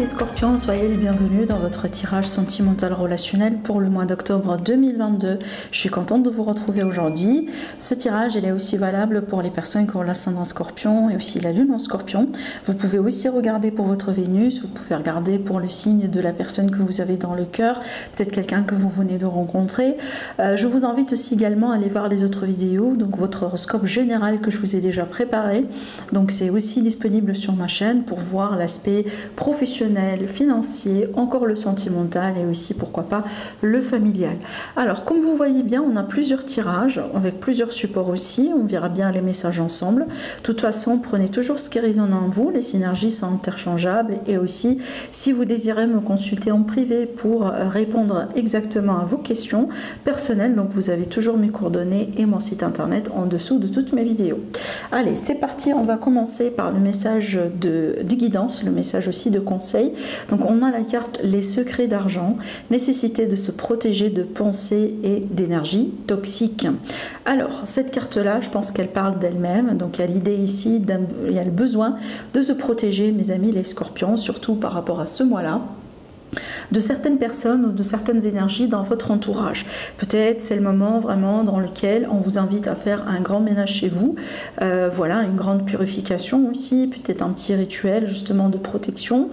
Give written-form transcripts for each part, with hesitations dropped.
les scorpions, soyez les bienvenus dans votre tirage sentimental relationnel pour le mois d'octobre 2022. Je suis contente de vous retrouver aujourd'hui. Ce tirage il est aussi valable pour les personnes qui ont l'ascendant scorpion et aussi la lune en scorpion. Vous pouvez aussi regarder pour votre Vénus, vous pouvez regarder pour le signe de la personne que vous avez dans le cœur, peut-être quelqu'un que vous venez de rencontrer. Je vous invite aussi également à aller voir les autres vidéos, donc votre horoscope général que je vous ai déjà préparé. Donc c'est aussi disponible sur ma chaîne pour voir l'aspect professionnel, financier, encore le sentimental et aussi pourquoi pas le familial. Alors comme vous voyez bien, on a plusieurs tirages avec plusieurs supports aussi, on verra bien les messages ensemble. De toute façon, prenez toujours ce qui résonne en vous, les synergies sont interchangeables et aussi si vous désirez me consulter en privé pour répondre exactement à vos questions personnelles, donc vous avez toujours mes coordonnées et mon site internet en dessous de toutes mes vidéos. Allez, c'est parti, on va commencer par le message de guidance, le message aussi de conseil. Donc on a la carte les secrets d'argent, nécessité de se protéger de pensées et d'énergie toxiques. Alors cette carte là, je pense qu'elle parle d'elle-même, donc il y a l'idée ici, il y a le besoin de se protéger, mes amis les scorpions, surtout par rapport à ce mois-là, de certaines personnes ou de certaines énergies dans votre entourage. Peut-être c'est le moment vraiment dans lequel on vous invite à faire un grand ménage chez vous, voilà, une grande purification aussi, peut-être un petit rituel justement de protection.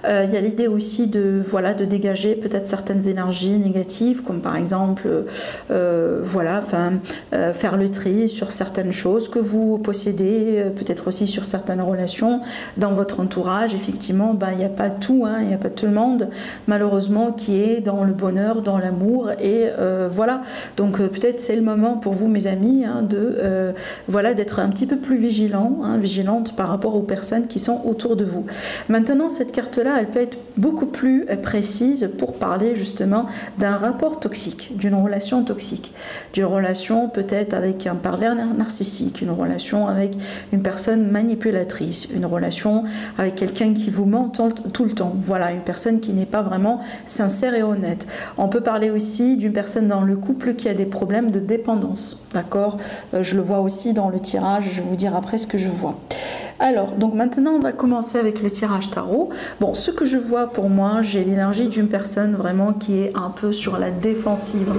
Il y a l'idée aussi de, voilà, de dégager peut-être certaines énergies négatives, comme par exemple voilà, faire le tri sur certaines choses que vous possédez, peut-être aussi sur certaines relations dans votre entourage. Effectivement, il n'y a pas tout, il n'y a pas tout le monde malheureusement qui est dans le bonheur, dans l'amour et voilà, donc peut-être c'est le moment pour vous mes amis de voilà, d'être un petit peu plus vigilante par rapport aux personnes qui sont autour de vous. Maintenant cette carte là elle peut être beaucoup plus précise pour parler justement d'un rapport toxique, d'une relation toxique, d'une relation peut-être avec un pervers narcissique, une relation avec une personne manipulatrice, une relation avec quelqu'un qui vous ment tout le temps, voilà, une personne qui n'est pas vraiment sincère et honnête. On peut parler aussi d'une personne dans le couple qui a des problèmes de dépendance, d'accord, je le vois aussi dans le tirage, je vais vous dire après ce que je vois. Alors, donc maintenant on va commencer avec le tirage tarot. Bon, ce que je vois pour moi, j'ai l'énergie d'une personne vraiment qui est un peu sur la défensive.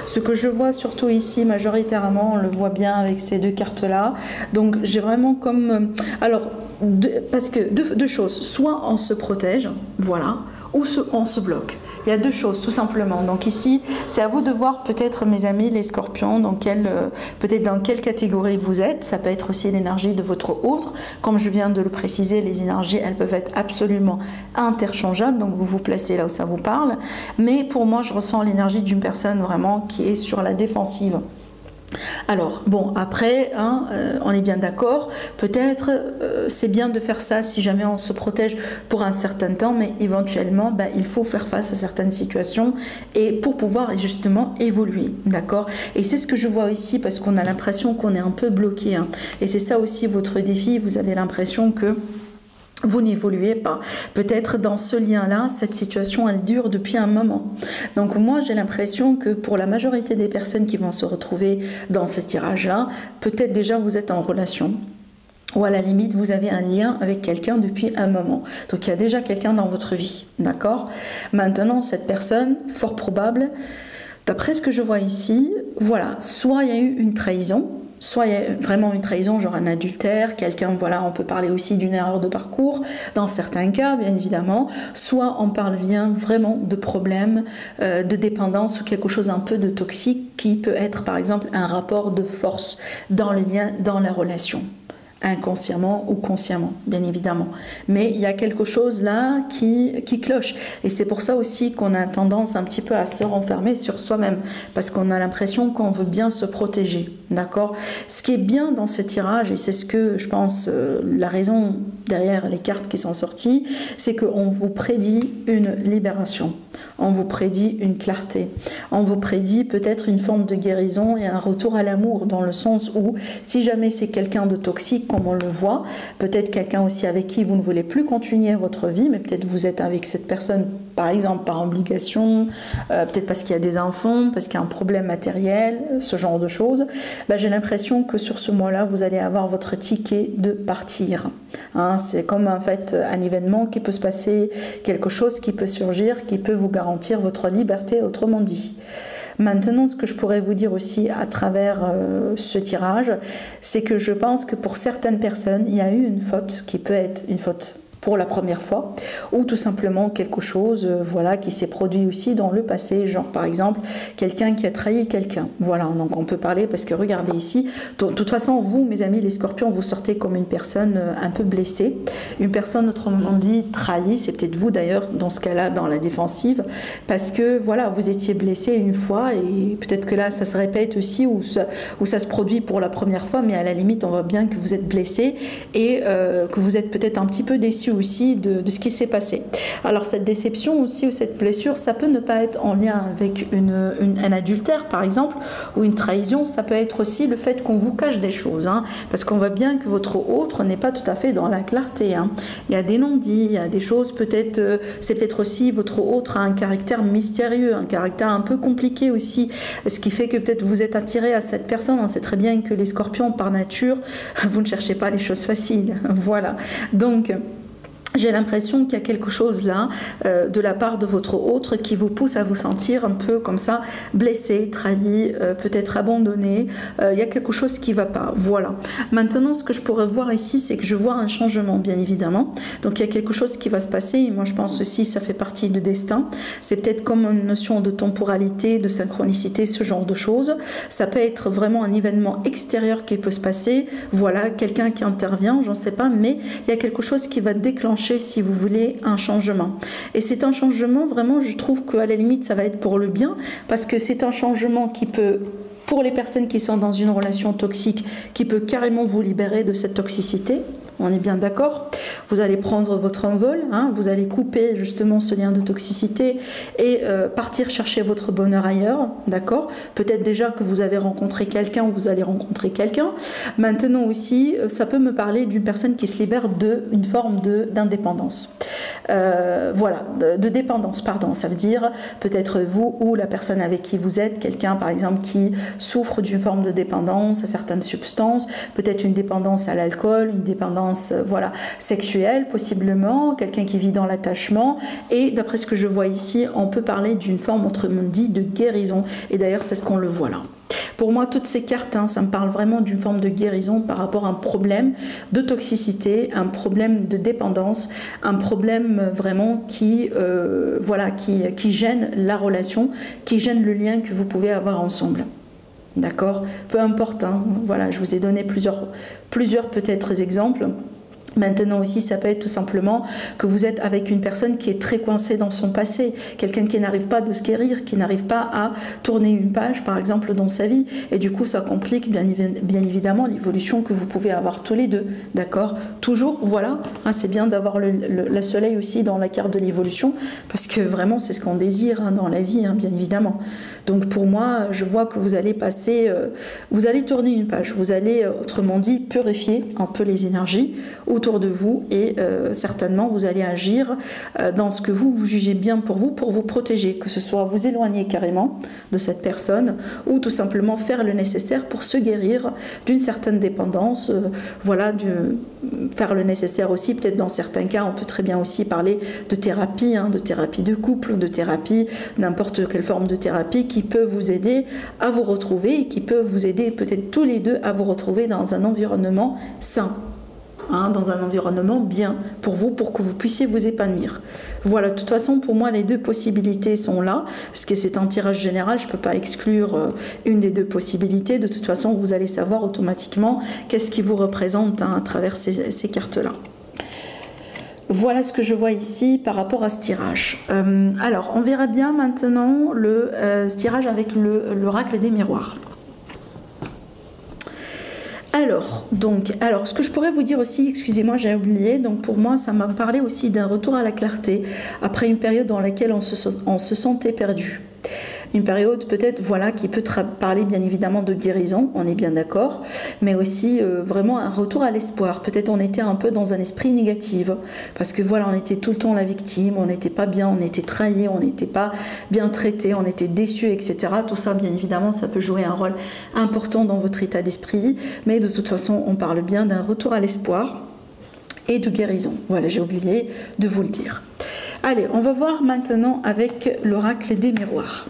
Ce que je vois surtout ici, majoritairement, on le voit bien avec ces deux cartes-là. Donc j'ai vraiment comme... alors, parce que deux choses, soit on se protège, voilà, ou on se bloque. Il y a deux choses tout simplement. Donc ici, c'est à vous de voir peut-être mes amis les scorpions, peut-être dans quelle catégorie vous êtes. Ça peut être aussi l'énergie de votre autre. Comme je viens de le préciser, les énergies, elles peuvent être absolument interchangeables. Donc vous vous placez là où ça vous parle. Mais pour moi, je ressens l'énergie d'une personne vraiment qui est sur la défensive. Alors, bon, après, on est bien d'accord, peut-être c'est bien de faire ça si jamais on se protège pour un certain temps, mais éventuellement, il faut faire face à certaines situations et pour pouvoir justement évoluer, d'accord? Et c'est ce que je vois ici parce qu'on a l'impression qu'on est un peu bloqué, et c'est ça aussi votre défi, vous avez l'impression que vous n'évoluez pas. Peut-être dans ce lien-là, cette situation, elle dure depuis un moment. Donc moi, j'ai l'impression que pour la majorité des personnes qui vont se retrouver dans ce tirage-là, peut-être déjà vous êtes en relation. Ou à la limite, vous avez un lien avec quelqu'un depuis un moment. Donc il y a déjà quelqu'un dans votre vie, d'accord? Maintenant, cette personne, fort probable, d'après ce que je vois ici, voilà, soit il y a eu une trahison, soit il y a vraiment une trahison, genre un adultère, quelqu'un, voilà, on peut parler aussi d'une erreur de parcours, dans certains cas, bien évidemment, soit on parle bien vraiment de problèmes de dépendance ou quelque chose un peu de toxique qui peut être, par exemple, un rapport de force dans le lien, dans la relation. Inconsciemment ou consciemment, bien évidemment. Mais il y a quelque chose là qui cloche. Et c'est pour ça aussi qu'on a tendance un petit peu à se renfermer sur soi-même, parce qu'on a l'impression qu'on veut bien se protéger, d'accord? Ce qui est bien dans ce tirage, et c'est ce que je pense, la raison derrière les cartes qui sont sorties, c'est qu'on vous prédit une libération. On vous prédit une clarté. On vous prédit peut-être une forme de guérison et un retour à l'amour, dans le sens où, si jamais c'est quelqu'un de toxique, comme on le voit, peut-être quelqu'un aussi avec qui vous ne voulez plus continuer votre vie, mais peut-être vous êtes avec cette personne, par exemple, par obligation, peut-être parce qu'il y a des enfants, parce qu'il y a un problème matériel, ce genre de choses. J'ai l'impression que sur ce mois-là, vous allez avoir votre ticket de partir. Hein, c'est comme en fait un événement qui peut se passer, quelque chose qui peut surgir, qui peut vous garantir votre liberté, autrement dit. Maintenant, ce que je pourrais vous dire aussi à travers ce tirage, c'est que je pense que pour certaines personnes, il y a eu une faute qui peut être une faute pour la première fois, ou tout simplement quelque chose voilà, qui s'est produit aussi dans le passé, genre par exemple quelqu'un qui a trahi quelqu'un. Voilà, donc on peut parler, parce que regardez ici, de toute façon vous mes amis les scorpions, vous sortez comme une personne un peu blessée, une personne autrement dit trahie, c'est peut-être vous d'ailleurs dans ce cas-là dans la défensive, parce que voilà, vous étiez blessé une fois et peut-être que là ça se répète aussi, ou ça se produit pour la première fois, mais à la limite on voit bien que vous êtes blessé et que vous êtes peut-être un petit peu déçu aussi de ce qui s'est passé. Alors cette déception aussi, ou cette blessure, ça peut ne pas être en lien avec un adultère par exemple, ou une trahison, ça peut être aussi le fait qu'on vous cache des choses, hein, parce qu'on voit bien que votre autre n'est pas tout à fait dans la clarté, hein. Il y a des non-dits, il y a des choses peut-être, c'est peut-être aussi votre autre a un caractère mystérieux, un caractère un peu compliqué aussi, ce qui fait que peut-être vous êtes attiré à cette personne. On sait très bien que les scorpions par nature, vous ne cherchez pas les choses faciles, voilà, donc j'ai l'impression qu'il y a quelque chose là de la part de votre autre qui vous pousse à vous sentir un peu comme ça blessé, trahi, peut-être abandonné. Il y a quelque chose qui ne va pas. Voilà. Maintenant, ce que je pourrais voir ici, c'est que je vois un changement, bien évidemment. Donc il y a quelque chose qui va se passer. Et moi, je pense aussi ça fait partie du destin. C'est peut-être comme une notion de temporalité, de synchronicité, ce genre de choses. Ça peut être vraiment un événement extérieur qui peut se passer. Voilà, quelqu'un qui intervient, j'en sais pas, mais il y a quelque chose qui va déclencher, si vous voulez, un changement. Et c'est un changement, vraiment, je trouve qu'à la limite, ça va être pour le bien, parce que c'est un changement qui peut, pour les personnes qui sont dans une relation toxique, qui peut carrément vous libérer de cette toxicité. On est bien d'accord? Vous allez prendre votre envol, hein, vous allez couper justement ce lien de toxicité et partir chercher votre bonheur ailleurs, d'accord? Peut-être déjà que vous avez rencontré quelqu'un ou vous allez rencontrer quelqu'un. Maintenant aussi, ça peut me parler d'une personne qui se libère d'une forme d'indépendance. Voilà, de dépendance, pardon. Ça veut dire peut-être vous ou la personne avec qui vous êtes, quelqu'un par exemple qui souffre d'une forme de dépendance à certaines substances, peut-être une dépendance à l'alcool, une dépendance voilà, sexuelle possiblement, quelqu'un qui vit dans l'attachement, et d'après ce que je vois ici, on peut parler d'une forme autrement dit de guérison, et d'ailleurs c'est ce qu'on le voit là. Pour moi, toutes ces cartes, hein, ça me parle vraiment d'une forme de guérison par rapport à un problème de toxicité, un problème de dépendance, un problème vraiment qui, voilà, qui gêne la relation, qui gêne le lien que vous pouvez avoir ensemble. D'accord? Peu importe, hein, voilà, je vous ai donné plusieurs peut-être exemples. Maintenant aussi, ça peut être tout simplement que vous êtes avec une personne qui est très coincée dans son passé, quelqu'un qui n'arrive pas à se guérir, qui n'arrive pas à tourner une page, par exemple, dans sa vie. Et du coup, ça complique bien évidemment l'évolution que vous pouvez avoir tous les deux. D'accord? Toujours, voilà, hein, c'est bien d'avoir le soleil aussi dans la carte de l'évolution, parce que vraiment, c'est ce qu'on désire hein, dans la vie, hein, bien évidemment. Donc pour moi, je vois que vous allez passer, vous allez tourner une page, vous allez, autrement dit, purifier un peu les énergies autour de vous et certainement vous allez agir dans ce que vous jugez bien pour vous protéger, que ce soit vous éloigner carrément de cette personne ou tout simplement faire le nécessaire pour se guérir d'une certaine dépendance, voilà, faire le nécessaire aussi, peut-être dans certains cas, on peut très bien aussi parler de thérapie, hein, de thérapie de couple, de thérapie, n'importe quelle forme de thérapie qui peut vous aider à vous retrouver et qui peut vous aider peut-être tous les deux à vous retrouver dans un environnement sain. Hein, dans un environnement bien pour vous, pour que vous puissiez vous épanouir. Voilà, de toute façon, pour moi, les deux possibilités sont là, parce que c'est un tirage général, je ne peux pas exclure une des deux possibilités. De toute façon, vous allez savoir automatiquement qu'est-ce qui vous représente hein, à travers ces cartes-là. Voilà ce que je vois ici par rapport à ce tirage. Alors, on verra bien maintenant ce tirage avec l'oracle des miroirs. Alors, ce que je pourrais vous dire aussi, excusez-moi, j'ai oublié, donc pour moi, ça m'a parlé aussi d'un retour à la clarté, après une période dans laquelle on se sentait perdu. Une période peut-être voilà qui peut parler bien évidemment de guérison, on est bien d'accord, mais aussi vraiment un retour à l'espoir. Peut-être on était un peu dans un esprit négatif parce que voilà, on était tout le temps la victime, on n'était pas bien, on était trahi, on n'était pas bien traité, on était déçu, etc. Tout ça bien évidemment ça peut jouer un rôle important dans votre état d'esprit, mais de toute façon on parle bien d'un retour à l'espoir et de guérison. Voilà, j'ai oublié de vous le dire. Allez, on va voir maintenant avec l'oracle des miroirs.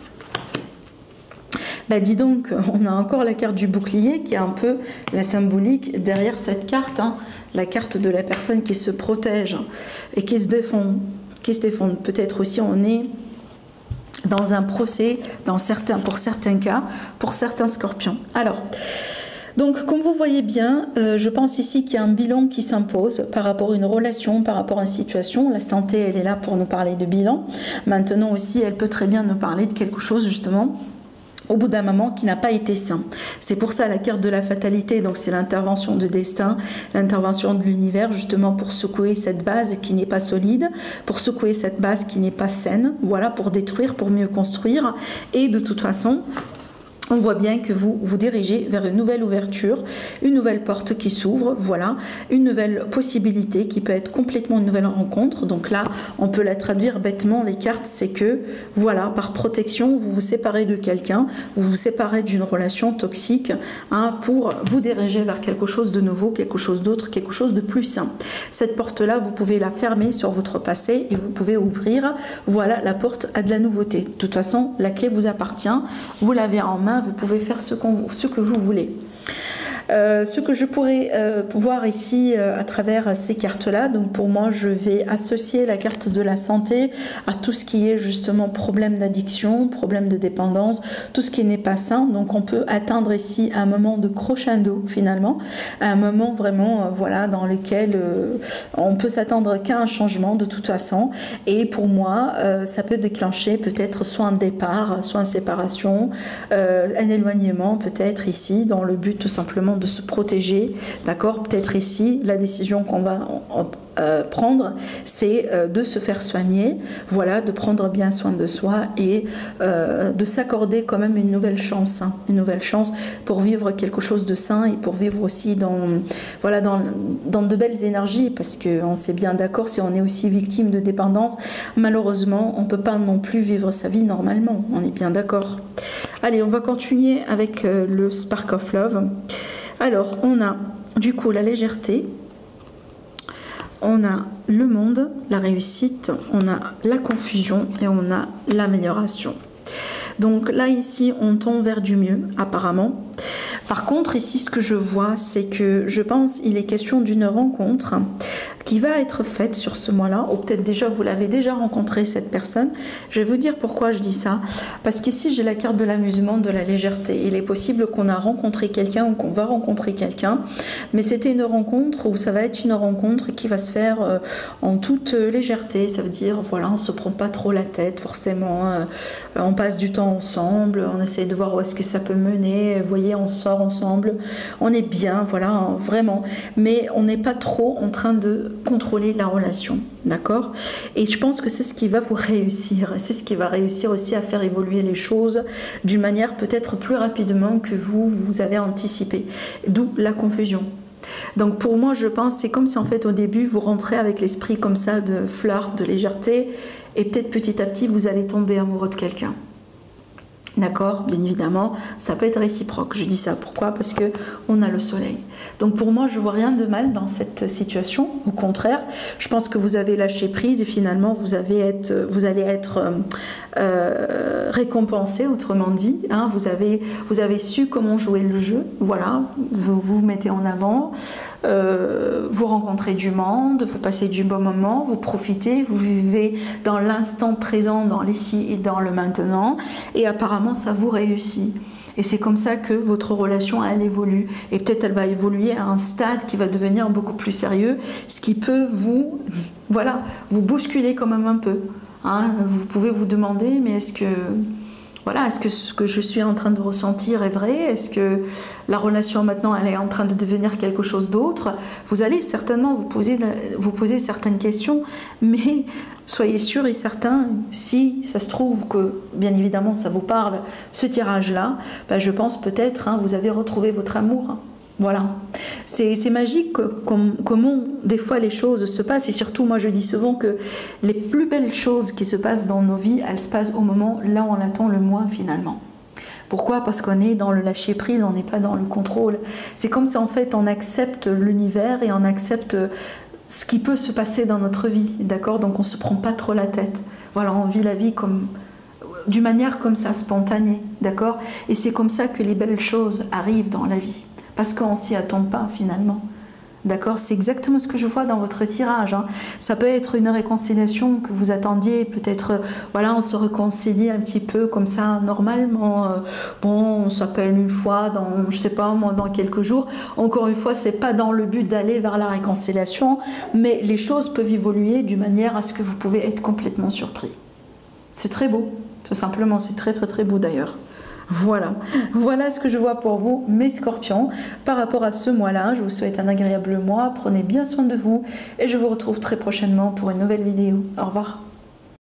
Bah dis donc, on a encore la carte du bouclier qui est un peu la symbolique derrière cette carte, hein, la carte de la personne qui se protège et qui se défend. Peut-être aussi on est dans un procès, pour certains cas, pour certains scorpions. Alors, donc comme vous voyez bien, je pense ici qu'il y a un bilan qui s'impose par rapport à une relation, par rapport à une situation. La santé, elle est là pour nous parler de bilan. Maintenant aussi, elle peut très bien nous parler de quelque chose justement au bout d'un moment qui n'a pas été sain. C'est pour ça la carte de la fatalité, donc c'est l'intervention de destin, l'intervention de l'univers justement pour secouer cette base qui n'est pas solide, pour secouer cette base qui n'est pas saine, voilà, pour détruire, pour mieux construire. Et de toute façon, on voit bien que vous vous dirigez vers une nouvelle ouverture, une nouvelle porte qui s'ouvre, voilà, une nouvelle possibilité qui peut être complètement une nouvelle rencontre. Donc là, on peut la traduire bêtement, les cartes, c'est que, voilà, par protection, vous vous séparez de quelqu'un, vous vous séparez d'une relation toxique, hein, pour vous diriger vers quelque chose de nouveau, quelque chose d'autre, quelque chose de plus sain. Cette porte-là, vous pouvez la fermer sur votre passé et vous pouvez ouvrir, voilà, la porte à de la nouveauté. De toute façon, la clé vous appartient, vous l'avez en main, vous pouvez faire ce que vous voulez. Ce que je pourrais voir ici à travers ces cartes-là, donc pour moi je vais associer la carte de la santé à tout ce qui est justement problème d'addiction, problème de dépendance, tout ce qui n'est pas sain. Donc on peut atteindre ici un moment de crescendo finalement, un moment vraiment voilà dans lequel on peut s'attendre qu'à un changement de toute façon. Et pour moi ça peut déclencher peut-être soit un départ, soit une séparation, un éloignement peut-être ici dans le but tout simplement de se protéger, d'accord? Peut-être ici, la décision qu'on va prendre, c'est de se faire soigner, voilà, de prendre bien soin de soi et de s'accorder quand même une nouvelle chance, hein, une nouvelle chance pour vivre quelque chose de sain et pour vivre aussi voilà, dans de belles énergies, parce qu'on sait bien d'accord, si on est aussi victime de dépendance, malheureusement, on ne peut pas non plus vivre sa vie normalement, on est bien d'accord. Allez, on va continuer avec le Spark of Love. Alors, on a du coup la légèreté, on a le monde, la réussite, on a la confusion et on a l'amélioration. Donc là, ici, on tend vers du mieux, apparemment. Par contre, ici, ce que je vois, c'est que je pense qu'il est question d'une rencontre qui va être faite sur ce mois-là, ou peut-être déjà vous l'avez déjà rencontré cette personne. Je vais vous dire pourquoi je dis ça, parce qu'ici j'ai la carte de l'amusement, de la légèreté. Il est possible qu'on a rencontré quelqu'un ou qu'on va rencontrer quelqu'un, mais c'était une rencontre ou ça va être une rencontre qui va se faire en toute légèreté. Ça veut dire voilà, on se prend pas trop la tête forcément, on passe du temps ensemble, on essaie de voir où est-ce que ça peut mener. Vous voyez, on sort ensemble, on est bien, voilà, vraiment, mais on n'est pas trop en train de contrôler la relation, d'accord? Et je pense que c'est ce qui va vous réussir, c'est ce qui va réussir aussi à faire évoluer les choses d'une manière peut-être plus rapidement que vous avez anticipé, d'où la confusion. Donc pour moi, je pense, c'est comme si en fait au début vous rentrez avec l'esprit comme ça de flirt, de légèreté, et peut-être petit à petit vous allez tomber amoureux de quelqu'un. D'accord, bien évidemment, ça peut être réciproque. Je dis ça pourquoi? Parce que on a le soleil. Donc pour moi, je vois rien de mal dans cette situation. Au contraire, je pense que vous avez lâché prise et finalement vous allez être récompensé. Autrement dit, hein, vous avez su comment jouer le jeu. Voilà, vous vous mettez en avant, vous rencontrez du monde, vous passez du bon moment, vous profitez, vous vivez dans l'instant présent, dans l'ici et dans le maintenant. Et apparemment, ça vous réussit. Et c'est comme ça que votre relation, elle évolue. Et peut-être elle va évoluer à un stade qui va devenir beaucoup plus sérieux, ce qui peut vous bousculer quand même un peu. Hein, vous pouvez vous demander, mais est-ce que Voilà, est-ce que ce que je suis en train de ressentir est vrai? Est-ce que la relation maintenant elle est en train de devenir quelque chose d'autre? Vous allez certainement vous poser certaines questions, mais soyez sûr et certain, si ça se trouve que bien évidemment ça vous parle, ce tirage-là, ben je pense peut-être vous avez retrouvé votre amour. Voilà, c'est magique comment des fois les choses se passent, et surtout moi je dis souvent que les plus belles choses qui se passent dans nos vies, elles se passent au moment là où on attend le moins finalement. Pourquoi? Parce qu'on est dans le lâcher prise, on n'est pas dans le contrôle. C'est comme si en fait on accepte l'univers et on accepte ce qui peut se passer dans notre vie, d'accord? Donc on ne se prend pas trop la tête. Voilà, on vit la vie d'une manière comme ça, spontanée, d'accord? Et c'est comme ça que les belles choses arrivent dans la vie. Parce qu'on ne s'y attend pas finalement. D'accord? C'est exactement ce que je vois dans votre tirage. Ça peut être une réconciliation que vous attendiez, peut-être, voilà, on se réconcilie un petit peu comme ça, normalement. Bon, on s'appelle une fois, je sais pas, moi, dans quelques jours. Encore une fois, c'est pas dans le but d'aller vers la réconciliation, mais les choses peuvent évoluer d'une manière à ce que vous pouvez être complètement surpris. C'est très beau, tout simplement. C'est très, très, très beau d'ailleurs. Voilà ce que je vois pour vous, mes scorpions. Par rapport à ce mois-là, je vous souhaite un agréable mois. Prenez bien soin de vous et je vous retrouve très prochainement pour une nouvelle vidéo. Au revoir.